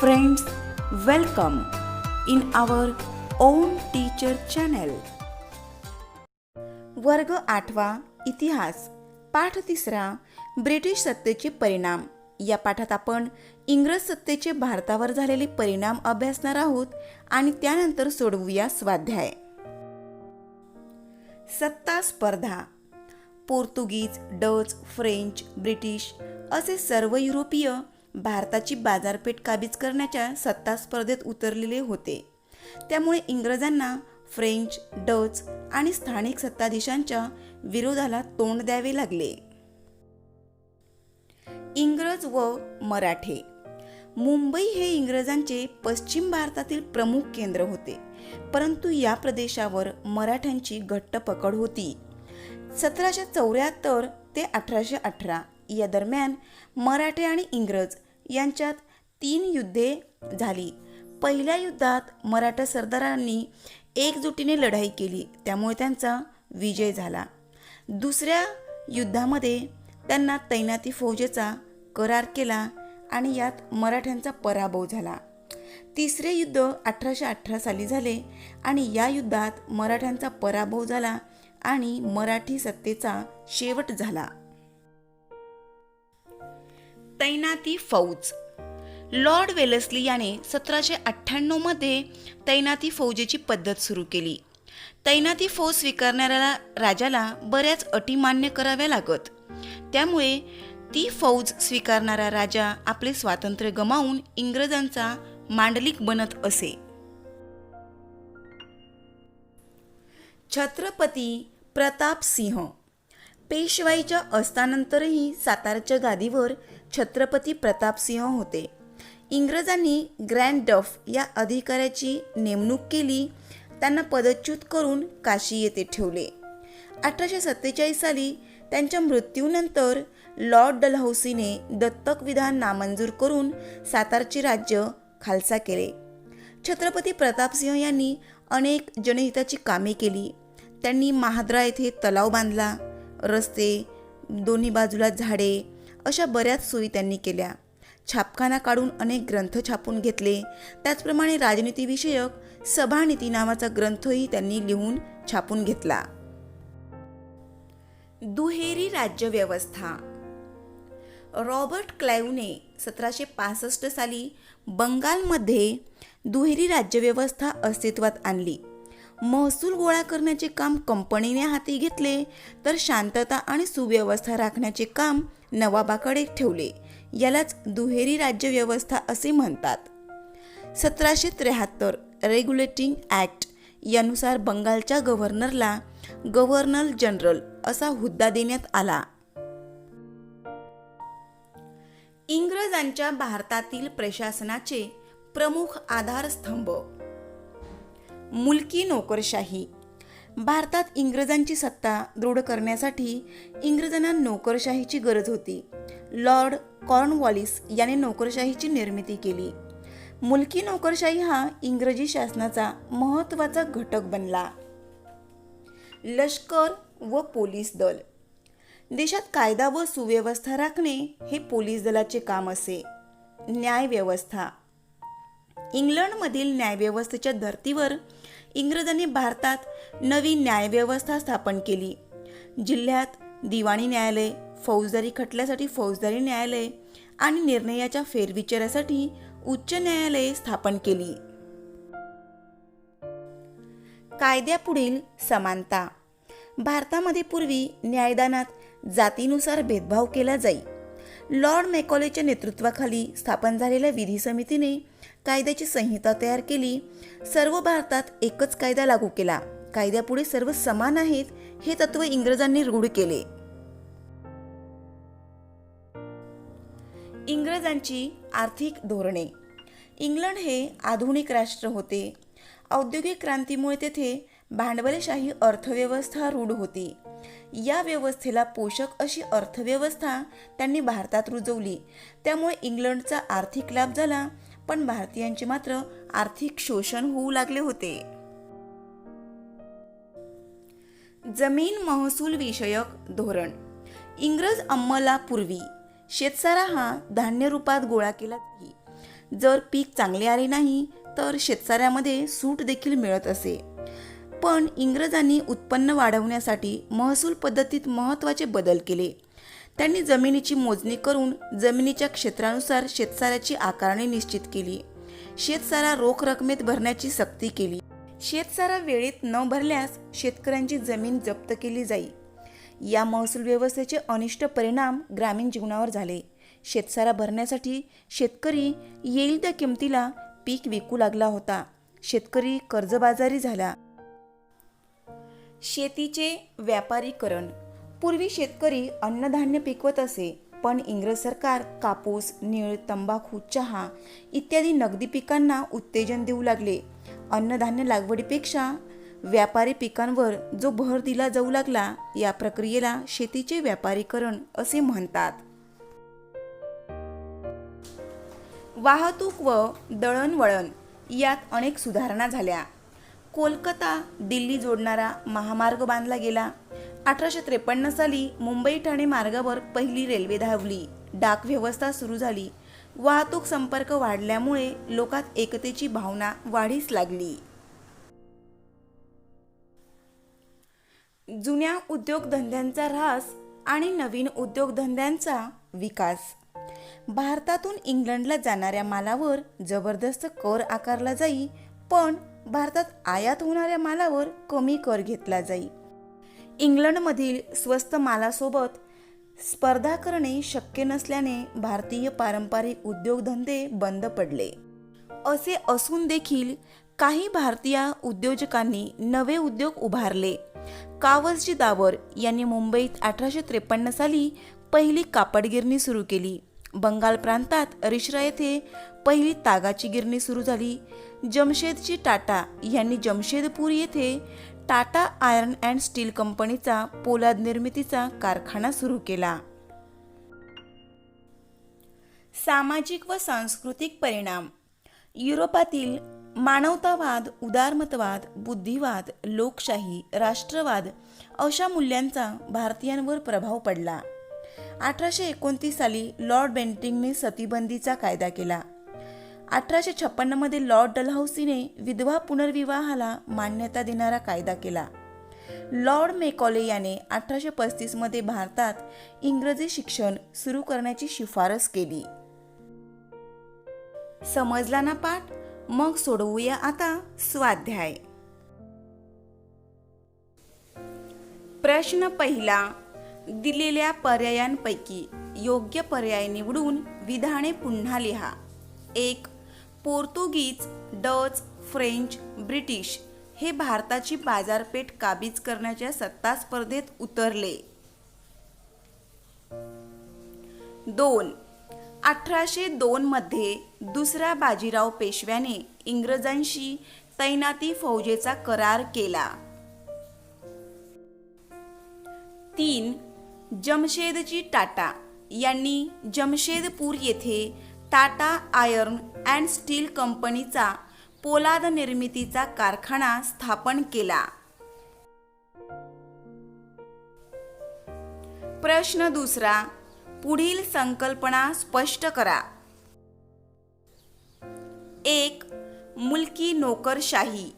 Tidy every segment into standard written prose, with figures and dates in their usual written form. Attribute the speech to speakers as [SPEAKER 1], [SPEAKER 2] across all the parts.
[SPEAKER 1] Friends, welcome in our own teacher channel. वर्ग 8वा इतिहास, पाठ 3 ब्रिटिश सत्तेचे परिणाम. या पाठात आपण इंग्रज सत्तेचे भारतावर झालेले परिणाम अभ्यासणार आहोत आणि त्यानंतर सोडवूया स्वाध्याय. सत्ता स्पर्धा. पोर्तुगीज, डच, फ्रेंच, ब्रिटिश असे सर्व युरोपीय भारताची बाजारपेठ काबीज करण्याच्या सत्ता स्पर्धेत उतरलेले होते. त्यामुळे इंग्रजांना फ्रेंच, डच आणि स्थानिक सत्ताधीशांच्या विरोधाला तोंड द्यावे लागले. इंग्रज व मराठे. मुंबई हे इंग्रजांचे पश्चिम भारतातील प्रमुख केंद्र होते, परंतु या प्रदेशावर मराठ्यांची घट्ट पकड होती. 1774 ते 1818 या दरम्यान मराठे आणि इंग्रज यांच्यात 3 युद्धे झाली. पहिल्या युद्धात मराठा सरदारांनी एकजुटीने लढाई केली, त्यामुळे त्यांचा विजय झाला. दुसऱ्या युद्धामध्ये त्यांना तैनाती फौजेचा करार केला आणि यात मराठ्यांचा पराभव झाला. तिसरे युद्ध 1818 साली झाले आणि या युद्धात मराठ्यांचा पराभव झाला आणि मराठी सत्तेचा शेवट झाला. तैनाती फौज. लॉर्ड वेलेस्ली याने 1798 मध्ये तैनाती फौजेची पद्धत सुरू केली. तैनाती फौज स्वीकारणाऱ्या राजाला बऱ्याच अटी मान्य कराव्या लागत. त्यामुळे ती फौज स्वीकारणारा राजा आपले स्वातंत्र्य गमावून इंग्रजांचा मांडलिक बनत असे. छत्रपती प्रताप सिंह. पेशवाईच्या अस्तानंतरही सातारच्या गादीवर छत्रपती प्रतापसिंह होते. इंग्रजांनी ग्रँड डफ या अधिकाऱ्याची नेमणूक केली. त्यांना पदच्युत करून काशी येथे ठेवले. 1847 साली त्यांच्या मृत्यूनंतर लॉर्ड डलहौसीने दत्तक विधान नामंजूर करून सातारचे राज्य खालसा केले. छत्रपती प्रतापसिंह यांनी अनेक जनहिताची कामे केली. त्यांनी महाद्रा येथे तलाव बांधला, रस्ते, दोन्ही बाजूला झाडे अशा बऱ्याच सोयी त्यांनी केल्या. छापखाना काढून अनेक ग्रंथ छापून घेतले. त्याचप्रमाणे राजनीतीविषयक सभानीती नावाचा ग्रंथही त्यांनी लिहून छापून घेतला. दुहेरी राज्यव्यवस्था. रॉबर्ट क्लाइव्हने 1765 साली बंगालमध्ये दुहेरी राज्यव्यवस्था अस्तित्वात आणली. महसूल गोळा करण्याचे काम कंपनीने हाती घेतले, तर शांतता आणि सुव्यवस्था राखण्याचे काम नवाबाकडे ठेवले. यालाच दुहेरी राज्यव्यवस्था असे म्हणतात. 1773 रेग्युलेटिंग ॲक्ट यानुसार बंगालच्या गव्हर्नरला गव्हर्नर जनरल असा हुद्दा देण्यात आला. इंग्रजांच्या भारतातील प्रशासनाचे प्रमुख आधारस्तंभ. मुलकी नोकरशाही. भारतात इंग्रजांची सत्ता दृढ करण्यासाठी इंग्रजांना नोकरशाहीची गरज होती. लॉर्ड कॉर्नवॉलिस याने नोकरशाहीची निर्मिती केली. मुलकी नोकरशाही हा इंग्रजी शासनाचा महत्त्वाचा घटक बनला. लष्कर व पोलीस दल. देशात कायदा व सुव्यवस्था राखणे हे पोलीस दलाचे काम असे. न्यायव्यवस्था. इंग्लंडमधील न्यायव्यवस्थेच्या धर्तीवर इंग्रजांनी भारतात नवी न्यायव्यवस्था स्थापन केली. जिल्ह्यात दिवाणी न्यायालय, फौजदारी खटल्यासाठी फौजदारी न्यायालय आणि निर्णयाच्या फेरविचारासाठी उच्च न्यायालये स्थापन केली. कायद्यापुढील समानता. भारतामध्ये पूर्वी न्यायदानात जातीनुसार भेदभाव केला जाई. लॉर्ड मॅकॉलेच्या नेतृत्वाखाली स्थापन झालेल्या विधी समितीने कायद्याची संहिता तयार केली. सर्व भारतात एकच कायदा लागू केला. कायद्यापुढे सर्व समान आहेत हे तत्व इंग्रजांनी रूढ केले. इंग्रजांची आर्थिक धोरणे. इंग्लंड हे आधुनिक राष्ट्र होते. औद्योगिक क्रांतीमुळे तेथे भांडवलशाही अर्थव्यवस्था रूढ होती. या व्यवस्थेला पोषक अशी अर्थव्यवस्था त्यांनी भारतात रुजवली. त्यामुळे इंग्लंडचा आर्थिक लाभ झाला, पण भारतीयांचे मात्र आर्थिक शोषण होऊ लागले होते. जमीन महसूल विषयक धोरण. इंग्रज अंमलापूर्वी शेतसारा हा धान्य रूपात गोळा केला जाई. जर पीक चांगले आले नाही तर शेतकऱ्यामध्ये सूट देखील मिळत असे. पण इंग्रजांनी उत्पन्न वाढवण्यासाठी महसूल पद्धतीत महत्त्वाचे बदल केले. त्यांनी जमिनीची मोजणी करून जमिनीच्या क्षेत्रानुसार शेतसाऱ्याची आकारणी निश्चित केली. शेतसारा रोख रकमेत भरण्याची सक्ती केली. शेतसारा वेळेत न भरल्यास शेतकऱ्यांची जमीन जप्त केली जाई. या महसूल व्यवस्थेचे अनिष्ट परिणाम ग्रामीण जीवनावर झाले. शेतसारा भरण्यासाठी शेतकरी येईल त्या किमतीला पीक विकू लागला होता. शेतकरी कर्जबाजारी झाला. शेतीचे व्यापारीकरण. पूर्वी शेतकरी अन्नधान्य पिकवत असे, पण इंग्रज सरकार कापूस, नीळ, तंबाखू, चहा इत्यादी नगदी पिकांना उत्तेजन देऊ लागले. अन्नधान्य लागवडीपेक्षा व्यापारी पिकांवर जो भर दिला जाऊ लागला, या प्रक्रियेला शेतीचे व्यापारीकरण असे म्हणतात. वाहतूक व दळणवळण यात अनेक सुधारणा झाल्या. कोलकाता दिल्ली जोडणारा महामार्ग बांधला गेला. 1853 साली मुंबई ठाणे मार्गावर पहिली रेल्वे धावली. डाक व्यवस्था सुरू झाली. वाहतूक संपर्क वाढल्यामुळे लोकात एकतेची भावना वाढीस लागली. जुन्या उद्योगधंद्यांचा ऱ्हास आणि नवीन उद्योगधंद्यांचा विकास. भारतातून इंग्लंडला जाणाऱ्या मालावर जबरदस्त कर आकारला जाई, पण भारतात आयात होणाऱ्या मालावर कमी कर घेतला जाई. इंग्लंडमधील स्वस्त मालासोबत स्पर्धा करणे शक्य नसल्याने भारतीय पारंपरिक उद्योगधंदे बंद पडले. असे असून देखील काही भारतीय उद्योजकांनी नवे उद्योग उभारले. कावसजी दावर यांनी मुंबईत 1853 साली पहिली कापड गिरणी सुरू केली. बंगाल प्रांतात रिश्रा येथे पहिली तागाची गिरणी सुरू झाली. जमशेदजी टाटा यांनी जमशेदपूर येथे टाटा आयर्न अँड स्टील कंपनीचा पोलाद निर्मितीचा कारखाना सुरू केला. सामाजिक व सांस्कृतिक परिणाम. युरोपातील मानवतावाद, उदारमतवाद, बुद्धिवाद, लोकशाही, राष्ट्रवाद अशा मूल्यांचा भारतीयांवर प्रभाव पडला. 1829 साली लॉर्ड बेंटिंकने सतीबंदीचा कायदा केला. 1856 मध्ये लॉर्ड डलहौसीने विधवा पुनर्विवाहाला मान्यता देणारा कायदा केला. लॉर्ड मेकॉले याने 1835 मध्ये भारतात इंग्रजी शिक्षण सुरू करण्याची शिफारस केली. समजला ना पाठ? मग सोडवूया आता स्वाध्याय. प्रश्न पहिला. दिलेल्या पर्यायांपैकी योग्य पर्याय निवडून विधाने पुन्हा लिहा. 1. पोर्तुगीज, डच, फ्रेंच, ब्रिटिश हे भारताची बाजारपेठ काबीज करण्याच्या सत्ता स्पर्धेत उतरले. 2. 1802 मध्ये दुसऱ्या बाजीराव पेशव्याने इंग्रजांशी तैनाती फौजेचा करार केला. 3. जमशेदजी टाटा यांनी जमशेदपूर येथे टाटा आयर्न अँड स्टील कंपनीचा पोलाद निर्मितीचा कारखाना स्थापन केला. प्रश्न दुसरा. पुढील संकल्पना स्पष्ट करा. 1. मुलकी नोकरशाही.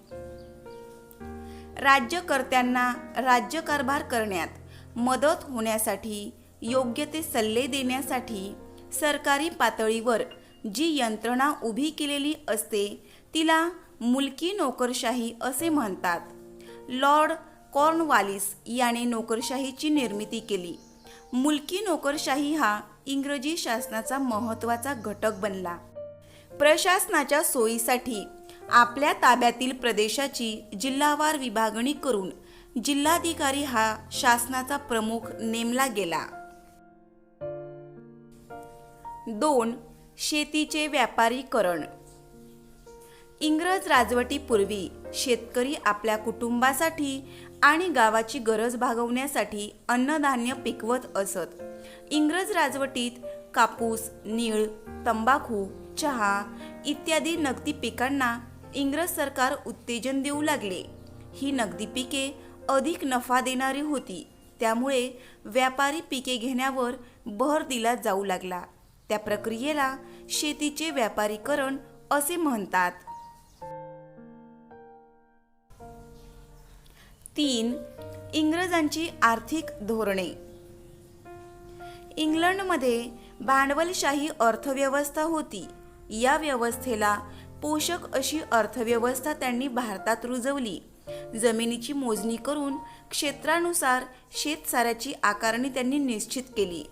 [SPEAKER 1] राज्यकर्त्यांना राज्यकारभार करण्यात मदत होण्यासाठी, योग्य ते सल्ले देण्यासाठी सरकारी पातळीवर जी यंत्रणा उभी केलेली असते तिला मुलकी नोकरशाही असे म्हणतात. लॉर्ड कॉर्नवालिस याने नोकरशाहीची निर्मिती केली. मुलकी नोकरशाही हा इंग्रजी शासनाचा महत्त्वाचा घटक बनला. प्रशासनाच्या सोयीसाठी आपल्या ताब्यातील प्रदेशाची जिल्हावार विभागणी करून जिल्हाधिकारी हा शासनाचा प्रमुख नेमला गेला. 2. शेतीचे व्यापारीकरण. इंग्रज राजवटीपूर्वी शेतकरी आपल्या कुटुंबासाठी आणि गावाची गरज भागवण्यासाठी अन्नधान्य पिकवत असत. इंग्रज राजवटीत कापूस, नीळ, तंबाखू, चहा इत्यादी नगदी पिकांना इंग्रज सरकार उत्तेजन देऊ लागले. ही नगदी पिके अधिक नफा देणारी होती, त्यामुळे व्यापारी पिके घेण्यावर भर दिला जाऊ लागला. त्या प्रक्रियेला शेतीचे व्यापारीकरण असे म्हणतात. 3. इंग्रजांची आर्थिक धोरणे. इंग्लंडमध्ये भांडवलशाही अर्थव्यवस्था होती. या व्यवस्थेला पोषक अशी अर्थव्यवस्था त्यांनी भारतात रुजवली. जमिनीची मोजणी करून क्षेत्रानुसार शेतसाऱ्याची आकारणी त्यांनी निश्चित केली.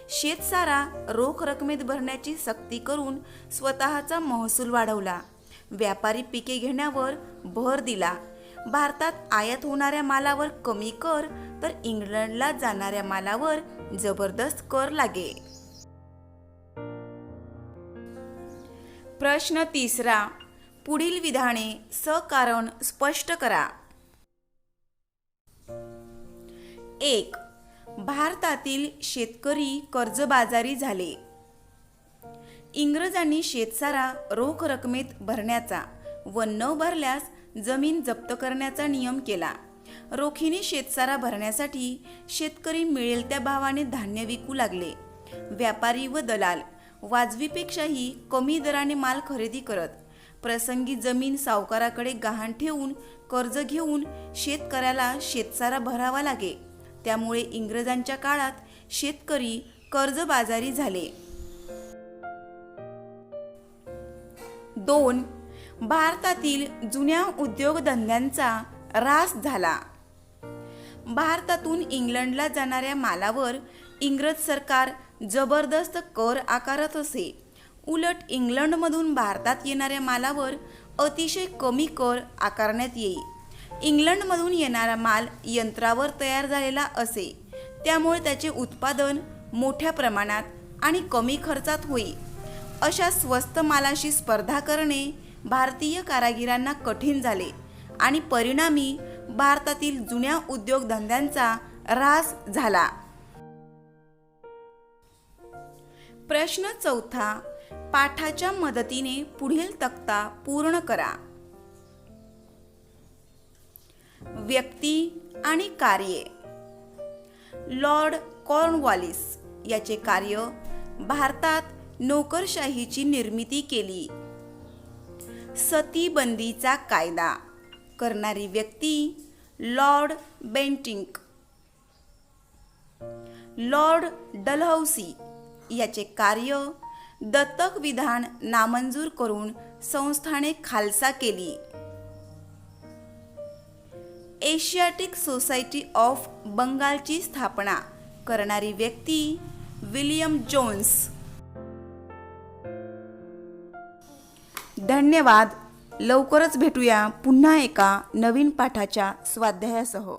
[SPEAKER 1] शेतसारा रोख रकमेत भरण्याची सक्ती करून स्वतःचा महसूल वाढवला. व्यापारी पिके घेण्यावर भर दिला. भारतात आयात होणाऱ्या मालावर कमी कर तर इंग्लंडला जाणाऱ्या मालावर जबरदस्त कर लागे. प्रश्न 3. पुढील विधाने सकारण स्पष्ट करा. 1. भारतातील शेतकरी कर्जबाजारी झाले. इंग्रजांनी शेतसारा रोख रकमेत भरण्याचा व न भरल्यास जमीन जप्त करण्याचा नियम केला. रोखीने शेतसारा भरण्यासाठी शेतकरी मिळेल त्या भावाने धान्य विकू लागले. व्यापारी व दलाल वाजवीपेक्षाही कमी दराने माल खरेदी करत. प्रसंगी जमीन सावकाराकडे गहाण ठेवून कर्ज घेऊन शेतकऱ्याला शेतसारा भरावा लागे. त्यामुळे इंग्रजांच्या काळात शेतकरी कर्जबाजारी झाले. 2. भारतातील जुन्या उद्योगधंद्यांचा ऱ्हास झाला. भारतातून इंग्लंडला जाणाऱ्या मालावर इंग्रज सरकार जबरदस्त कर आकारत असे. उलट इंग्लंडमधून भारतात येणाऱ्या मालावर अतिशय कमी कर आकारण्यात येई. इंग्लंडमधून येणारा माल यंत्रावर तयार झालेला असे. त्यामुळे त्याचे उत्पादन मोठ्या प्रमाणात आणि कमी खर्चात होई. अशा स्वस्त मालाशी स्पर्धा करणे भारतीय कारागिरांना कठीण झाले आणि परिणामी भारतातील जुन्या उद्योगधंद्यांचा ऱ्हास झाला. प्रश्न 4. पाठाच्या मदतीने पुढील तक्ता पूर्ण करा. व्यक्ती आणि कार्ये. लॉर्ड कॉर्नवॉलिस याचे कार्य भारतात नोकरशाहीची निर्मिती केली. सतीबंदीचा कायदा करणारी व्यक्ती लॉर्ड बेंटिंक. लॉर्ड डलहौसी याचे कार्य दत्तक विधान नामंजूर करून संस्थाने खालसा केली. एशियाटिक सोसायटी ऑफ बंगालची स्थापना करणारी व्यक्ती विलियम जोन्स. धन्यवाद. लवकरच भेटूया पुन्हा एका नवीन पाठाच्या स्वाध्यायासह.